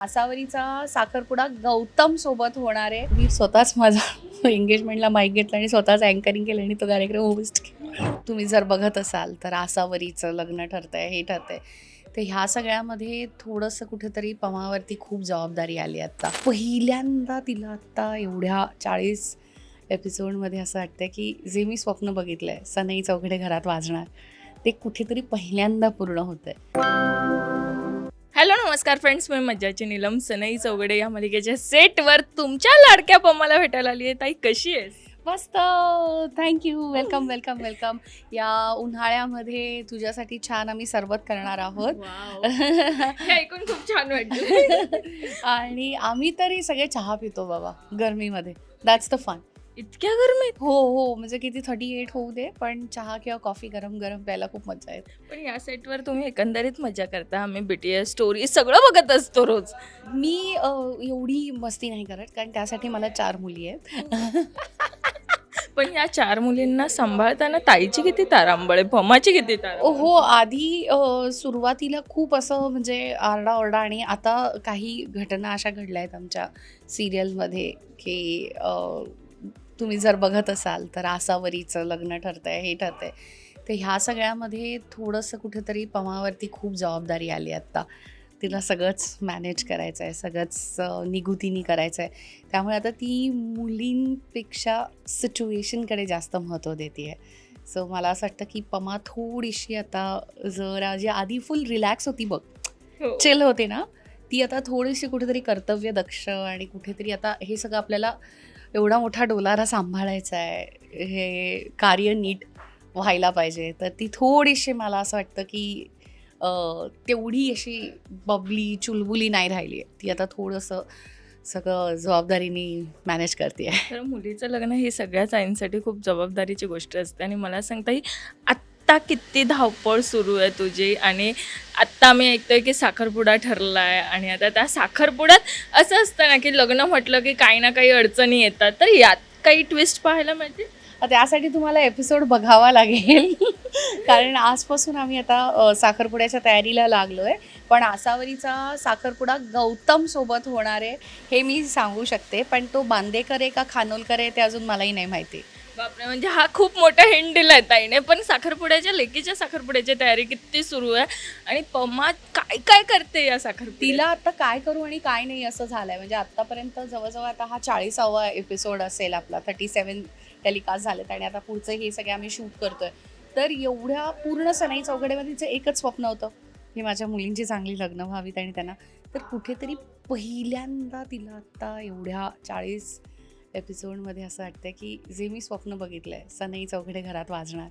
आसावरीचा साखरपुडा गौतम सोबत होणार आहे. मी स्वतःच माझा एंगेजमेंटला माईक घेतला आणि स्वतःच अँकरिंग केलं आणि तो कार्यक्रम होस्ट केला. तुम्ही जर बघत असाल तर आसावरीचं लग्न ठरतंय, हे ठरतंय. तर ह्या सगळ्यामध्ये थोडंसं कुठेतरी पमावरती खूप जबाबदारी आली. आता पहिल्यांदा तिला आत्ता एवढ्या 40 एपिसोडमध्ये असं वाटतं की जे मी स्वप्न बघितलं आहे, सनई चौघडे घरात वाजणार, ते कुठेतरी पहिल्यांदा पूर्ण होतं आहे. हॅलो नमस्कार फ्रेंड्स, मी मज्जाची नीलम सनई चौगडे या मालिकेच्या सेटवर तुमच्या लाडक्या पम्माला भेटायला आली आहे. ताई कशी आहेस? मस्त, थँक्यू. Welcome welcome welcome. या उन्हाळ्यामध्ये तुझ्यासाठी छान आम्ही सरबत करणार आहोत. हे ऐकून खूप छान वाटलं. आणि आम्ही तरी सगळे चहा पितो बाबा गरमीमध्ये. That's the fun. इतक्या गरमीत? हो, म्हणजे किती 38 होऊ दे, पण चहा किंवा कॉफी गरम गरम प्यायला खूप मजा येते. पण या सेटवर तुम्ही एकंदरीत मजा करता. आम्ही BTS स्टोरी सगळं बघत असतो रोज. मी एवढी मस्ती नाही करत, कारण त्यासाठी मला 4 मुली आहेत. पण या 4 मुलींना सांभाळताना ताईची किती तारांबळ आहे, पम्माची किती तारांबळ? हो, आधी सुरुवातीला खूप असं म्हणजे आरडाओरडा, आणि आता काही घटना अशा घडल्या आहेत आमच्या सिरियलमध्ये की तुम्ही जर बघत असाल तर आसावरीचं लग्न ठरतंय, हे ठरतंय. तर ह्या सगळ्यामध्ये थोडंसं कुठेतरी पमावरती खूप जबाबदारी आली. आत्ता तिला सगळंच मॅनेज करायचं आहे, सगळंच निगुतीनी करायचं आहे. त्यामुळे आता ती मुलींपेक्षा सिच्युएशनकडे जास्त महत्त्व देते आहे. सो मला असं वाटतं की पमा थोडीशी आता जरा जी आधी फुल रिलॅक्स होती बघ, हो. चिल होते ना, ती आता थोडीशी कुठेतरी कर्तव्यदक्ष, आणि कुठेतरी आता हे सगळं आपल्याला एवढा मोठा डोलारा सांभाळायचा आहे, हे कार्य नीट व्हायला पाहिजे. तर ती थोडीशी मला असं वाटतं की तेवढी अशी बबली चुलबुली नाही राहिली आहे. ती आता थोडंसं सगळं जबाबदारीने मॅनेज करते आहे. तर मुलीचं लग्न ही सगळ्याच आईंसाठी खूप जबाबदारीची गोष्ट असते. आणि मला सांगता ही आत्ता किती धावपळ सुरू आहे तुझी. आणि आत्ता आम्ही ऐकतोय की साखरपुडा ठरला आहे. आणि आता त्या साखरपुड्यात असं असतं ना की लग्न म्हटलं की काही ना काही अडचणी येतात. तर यात काही ट्विस्ट पाहायला मिळते? त्यासाठी तुम्हाला एपिसोड बघावा लागेल. कारण आजपासून आम्ही आता साखरपुड्याच्या तयारीला लागलो आहे. पण आसावरीचा साखरपुडा गौतम सोबत होणार आहे हे मी सांगू शकते. पण तो बांदेकर आहे का खानोलकर आहे ते अजून मलाही नाही माहिती. बापरे, म्हणजे हा खूप मोठा हिंट दिलाय ताईने. पण साखरपुड्याच्या लेकीच्या साखरपुड्याची तयारी किती सुरू आहे आणि पम्मा काय काय करते या साखरपुड्यात? तिला आता काय करू आणि काय नाही असं झालंय. म्हणजे आत्तापर्यंत जवळजवळ आता हा 40वा एपिसोड असेल आपला. 37 टेलिकास्ट झालेत आणि आता पुढचं हे सगळे आम्ही शूट करतोय. तर एवढ्या पूर्ण सनई चौघडेमध्ये तिचं एकच स्वप्न होतं की माझ्या मुलींची चांगली लग्न व्हावीत आणि त्यांना. तर कुठेतरी पहिल्यांदा तिला आत्ता एवढ्या 40 एपिसोडमध्ये असं वाटतं की जे मी स्वप्न बघितलं आहे, सनई चौघडे घरात वाजणार,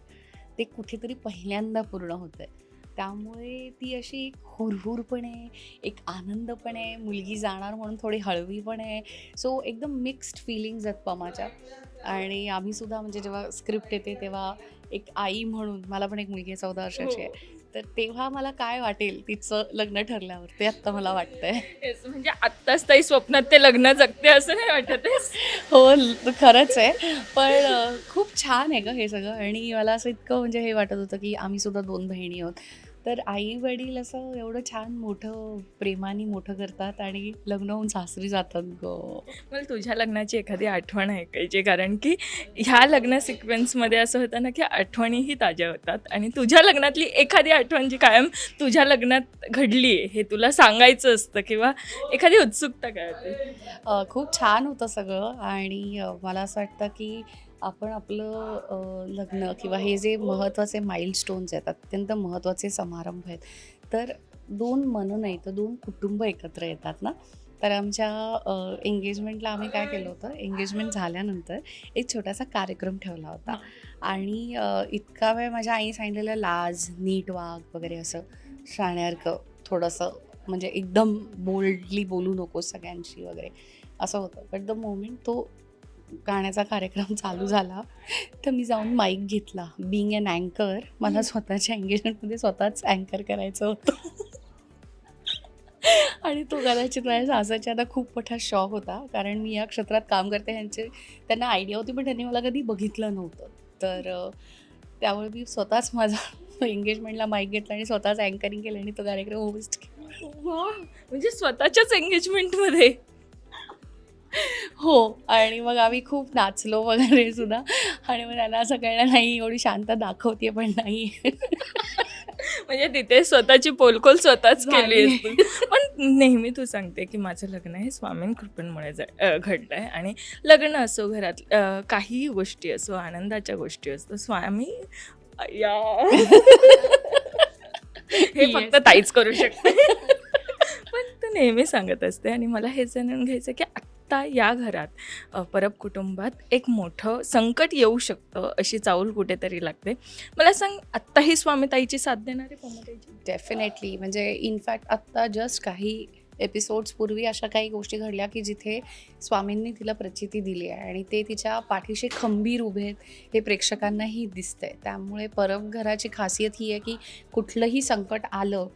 ते कुठेतरी पहिल्यांदा पूर्ण होतं आहे. त्यामुळे ती अशी एक हुरहुर पण आहे, एक आनंद पण आहे, मुलगी जाणार म्हणून थोडी हळवी पण आहे. सो एकदम मिक्स्ड फिलिंग्ज आहेत पमाच्या. आणि आम्हीसुद्धा म्हणजे जेव्हा स्क्रिप्ट येते तेव्हा एक आई म्हणून, मला पण एक मुलगी 14 वर्षाची आहे, तर तेव्हा मला काय वाटेल तिचं लग्न ठरल्यावर, ते आत्ता मला वाटतंय. येस, म्हणजे आत्ताच ताई स्वप्नात ते लग्न जगते असं नाही वाटत आहे? हो, खरंच आहे. पण खूप छान आहे गं हे सगळं. आणि मला असं इतकं म्हणजे हे वाटत होतं की आम्हीसुद्धा 2 बहिणी आहोत. तर आई वडील असं एवढं छान मोठं प्रेमाने मोठं करतात आणि लग्न होऊन सासरी जातात गं. मला तुझ्या लग्नाची एखादी आठवण ऐकायची, कारण की ह्या लग्न सिक्वेन्समध्ये असं होतं ना की आठवणीही ताज्या होतात. आणि तुझ्या लग्नातली एखादी आठवण जी कायम तुझ्या लग्नात घडली आहे हे तुला सांगायचं असतं, किंवा एखादी उत्सुकता काय होते? खूप छान होतं सगळं. आणि मला असं वाटतं की आपण आपलं लग्न किंवा हे जे महत्त्वाचे माइलस्टोन्स आहेत, अत्यंत महत्त्वाचे समारंभ आहेत, तर 2 मनं नाही तर 2 कुटुंब एकत्र येतात ना. तर आमच्या एंगेजमेंटला आम्ही काय केलं होतं, एंगेजमेंट झाल्यानंतर एक छोटासा कार्यक्रम ठेवला होता. आणि इतका वेळ माझ्या आईने सांगितलेलं, लाज, नीट वाग वगैरे, असं शाण्यासारखं थोडंसं, म्हणजे एकदम बोल्डली बोलू नकोस सगळ्यांशी वगैरे, असं होतं. बट द मोमेंट तो गाण्याचा कार्यक्रम चालू झाला, तर मी जाऊन माईक घेतला. बिंग अन अँकर, मला स्वतःच्या एंगेजमेंटमध्ये स्वतःच अँकर करायचं होतं. आणि तो कदाचित माझ्या सासरच्या आता खूप मोठा शॉक होता, कारण मी या क्षेत्रात काम करते, त्यांना आयडिया होती पण त्यांनी मला कधी बघितलं नव्हतं. तर त्यामुळे मी स्वतःच माझा एंगेजमेंटला माईक घेतला आणि स्वतःच अँकरिंग केलं आणि तो कार्यक्रम होस्ट केला. वा, म्हणजे स्वतःच्याच एंगेजमेंटमध्ये. हो. आणि मग आम्ही खूप नाचलो वगैरे सुद्धा. आणि मग त्यांना असं कळलं नाही एवढी शांत दाखवते पण नाही. म्हणजे तिथे स्वतःची पोलखोल स्वतःच केली झाली. असती. पण नेहमी तू सांगते की माझं लग्न हे स्वामीं कृपेमुळे घडलंय आणि लग्न असो घरात काहीही गोष्टी असो आनंदाच्या गोष्टी असतो स्वामी या हे फक्त Yes. ताईच करू शकते. पण तू नेहमी सांगत असते आणि मला हे जाणून घ्यायचं की आत्ता या घरात परब कुटुंबात एक मोठं संकट येऊ शकतं अशी चाहूल कुठेतरी लागते. मला सांग आत्ताही स्वामी ताईची साथ देणारे पमाताईची? डेफिनेटली. म्हणजे इनफॅक्ट आत्ता जस्ट काही एपिसोड्स पूर्वी अशा काही गोष्टी घडल्या की जिथे स्वामींनी तिला प्रचिती दिली आहे आणि ते तिच्या पाठीशी खंबीर उभे आहेत हे प्रेक्षकांनाही दिसतंय. त्यामुळे परब घराची खासियत ही आहे की कुठलंही संकट आलं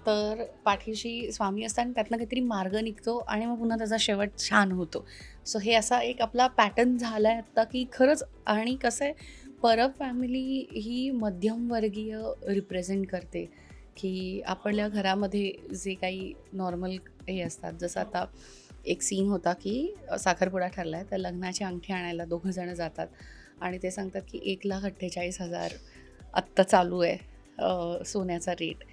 तर पाठीशी स्वामी असतात आणि त्यातनं काहीतरी मार्ग निघतो आणि मग पुन्हा त्याचा शेवट छान होतो. सो हे असा एक आपला पॅटर्न झाला आहे आत्ता की खरंच. आणि कसं आहे, परब फॅमिली ही मध्यमवर्गीय रिप्रेझेंट करते की आपल्या घरामध्ये जे काही नॉर्मल हे असतात. जसं आता एक सीन होता की साखरपुडा ठरला आहे तर लग्नाची अंगठी आणायला 2 जण जातात आणि ते सांगतात की 1,48,000 आत्ता चालू आहे सोन्याचा रेट.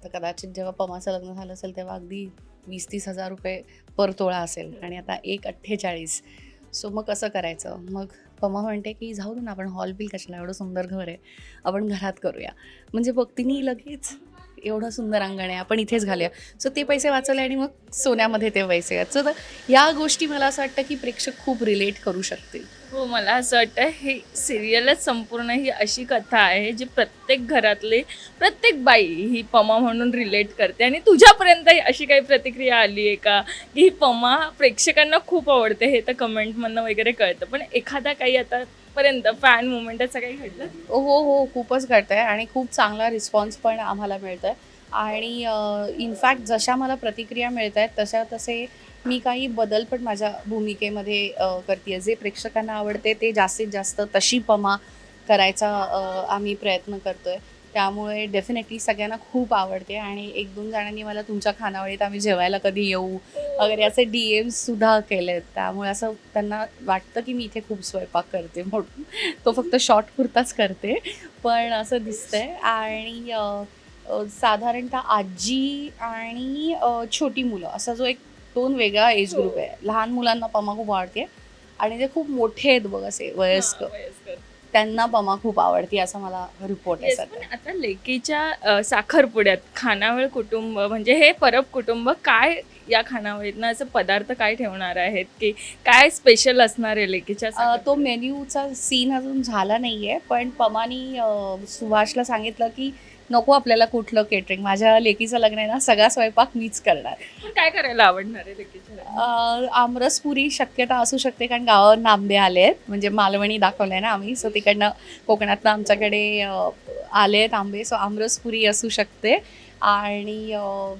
तर कदाचित जेव्हा पमाचं लग्न झालं असेल तेव्हा अगदी 20-30 हजार रुपये पर तोळा असेल आणि आता 1,48,000. सो मग कसं करायचं? मग पमा म्हणते की जाऊ दे ना, आपण हॉल बिल कशाला, एवढं सुंदर घर आहे, आपण घरात करूया. म्हणजे भक्तीनी लगेच एवढं सुंदर अंगण आहे, आपण इथेच घालूया. सो ते पैसे वाचवले आणि मग सोन्यामध्ये ते पैसे आहेत. सो तर या गोष्टी मला असं वाटतं की प्रेक्षक खूप रिलेट करू शकतील. हो, मला असं वाटतं हे सिरियलच संपूर्ण ही अशी कथा आहे जी प्रत्येक घरातली प्रत्येक बाई ही पमा म्हणून रिलेट करते. आणि तुझ्यापर्यंत अशी काही प्रतिक्रिया आली आहे का की ही पमा प्रेक्षकांना खूप आवडते? हे तर कमेंटमधनं वगैरे कळतं, पण एखादा काही आतापर्यंत फॅन मुवमेंट असं काही घडलं? हो, खूपच घडतं आहे आणि खूप चांगला रिस्पॉन्स पण आम्हाला मिळतो आहे. आणि इनफॅक्ट जशा मला प्रतिक्रिया मिळत आहेत तसे मी काही बदल पण माझ्या भूमिकेमध्ये करते आहे. जे प्रेक्षकांना आवडते ते जास्तीत जास्त तशी पमा करायचा आम्ही प्रयत्न करतो आहे. त्यामुळे डेफिनेटली सगळ्यांना खूप आवडते. आणि 1-2 जणांनी मला तुमच्या खानावळीत आम्ही जेवायला कधी येऊ वगैरे असे DMsसुद्धा केले आहेत. त्यामुळे असं त्यांना वाटतं की मी इथे खूप स्वयंपाक करते म्हणून. तो फक्त शॉर्ट पुरताच करते, पण असं दिसतंय. आणि साधारणतः आजी आणि छोटी मुलं असा जो एक 2 वेगळा एज ग्रुप आहे. लहान मुलांना पमा खूप आवडते आणि जे खूप मोठे आहेत बघ असे वयस्कर, त्यांना पमा खूप आवडते असं मला रिपोर्ट आहे Yes, सध्या. पण आता लेकीच्या साखरपुड्यात खानावळ कुटुंब म्हणजे हे परब कुटुंब काय या खानावळीतनं असं पदार्थ काय ठेवणार आहेत की काय स्पेशल असणार आहे लेकीच्या तो मेन्यूचा सीन अजून झाला नाही आहे, पण पमानी सुभाषला सांगितलं की नको आपल्याला कुठलं केटरिंग, माझ्या लेकीचं लग्न आहे ना, सगळा स्वयंपाक मीच करणार. काय करायला आवडणार आहे लेकीच्या लग्नात? आमरसपुरी शक्यता असू शकते कारण गावावरून आंबे आले आहेत. म्हणजे मालवणी दाखवलं आहे ना आम्ही, सो तिकडनं कोकणातनं आमच्याकडे आले आहेत आंबे. सो आमरसपुरी असू शकते. आणि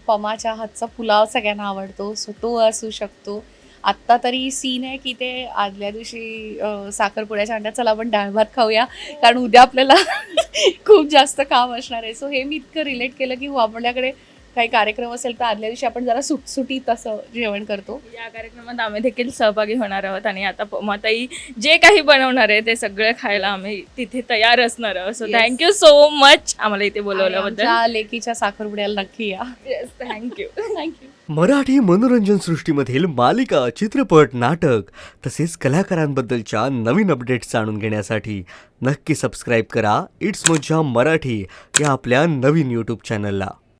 पमाच्या हातचा पुलाव सगळ्यांना आवडतो, सो तो असू शकतो. आत्ता तरी सीन आहे की ते आदल्या दिवशी साखरपुड्याच्या अंड्यात चला आपण डाळ भात खाऊया कारण उद्या आपल्याला खूप जास्त काम असणार आहे. सो हे मी इतकं रिलेट केलं की हो, आपल्याकडे काही कार्यक्रम असेल तर आदल्या दिवशी आपण जरा सुटसुटीत असं जेवण करतो. या कार्यक्रमात आम्ही देखील सहभागी होणार आहोत आणि आता पमाताई जे काही बनवणार आहे ते सगळं खायला आम्ही तिथे तयार असणार आहोत. So Yes. Thank you so much आम्हाला इथे बोलवल्याबद्दल. आमच्या लेकीच्या साखरपुड्याला नक्की या. Yes, thank you. थँक्यू. मराठी मनोरंजन सृष्टीमधील मालिका, चित्रपट, नाटक तसेच कलाकारांबद्दलच्या नवीन अपडेट्स जाणून घेण्यासाठी नक्की सबस्क्राईब करा इट्स मज्जा मराठी या आपल्या नवीन यूट्यूब चॅनलला.